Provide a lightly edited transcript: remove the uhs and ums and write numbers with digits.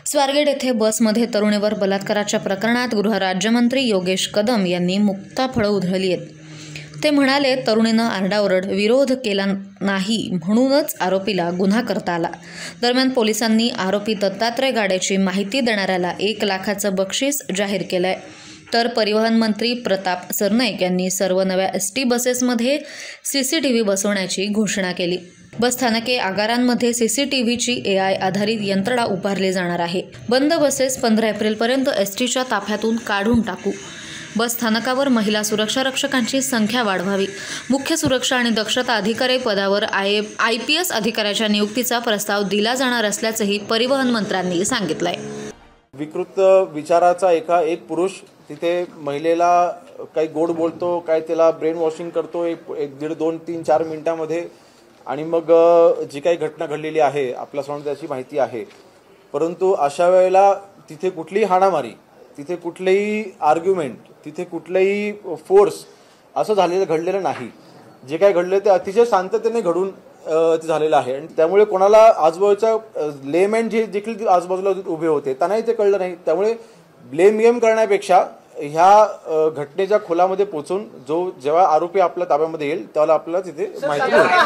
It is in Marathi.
स्वारगेट येथे बसमध्ये तरुणीवर बलात्काराच्या प्रकरणात गृहराज्यमंत्री योगेश कदम यांनी मुक्ताफळं उधळली आहेत। ते म्हणाले, तरुणीनं आरडाओरड विरोध केला नाही म्हणूनच आरोपीला गुन्हा करता आला। दरम्यान पोलिसांनी आरोपी दत्तात्रय गाडेची माहिती देणाऱ्याला 1 लाखाचं बक्षीस जाहीर केलंय। तर परिवहन मंत्री प्रताप सरनाईक यांनी सर्व नव्या एसटी बसेसमध्ये सीसीटीव्ही बसवण्याची घोषणा केली। बस स्थानके आगारांमध्ये सीसीटीव्हीची AI आधारित यंत्रणा उभारली जाणार आहे। बंद बसेस 15 एप्रिलपर्यंत एसटीच्या ताफ्यातून काढून टाकू। बस स्थानकावर महिला सुरक्षा रक्षकांची संख्या वाढवावी। मुख्य सुरक्षा आणि दक्षता अधिकारी पदावर IPS अधिकाऱ्याच्या नियुक्तीचा प्रस्ताव दिला जाणार असल्याचंही परिवहन मंत्र्यांनी सांगितलंय। विकृत विचाराचा एक पुरुष तिथे महिलेला काही गोड बोलतो, काय त्याला ब्रेन वॉशिंग करतो 1.5, 2, 3, 4 मिनिटांमध्ये, आणि मग जी काही घटना घडलेली आहे आपल्या समोर त्याची माहिती आहे। परंतु अशा वेळेला तिथे कुठलीही हाणामारी, तिथे कुठलेही आर्ग्युमेंट, तिथे कुठलेही फोर्स असं घडलेलं नाही। जे काही घडले ते अतिशय शांततेने घडून झालेलं आहे आणि त्यामुळे कोणाला आजूबाजूच्या लेमॅन जे देखील आजूबाजूला उभे होते त्यांनाही ते कळलं नाही। त्यामुळे ब्लेम गेम करण्यापेक्षा ह्या घटनेच्या खोलामध्ये पोहोचून जेव्हा आरोपी आपल्या ताब्यामध्ये येईल तेव्हा आपल्याला तिथे माहिती मिळेल।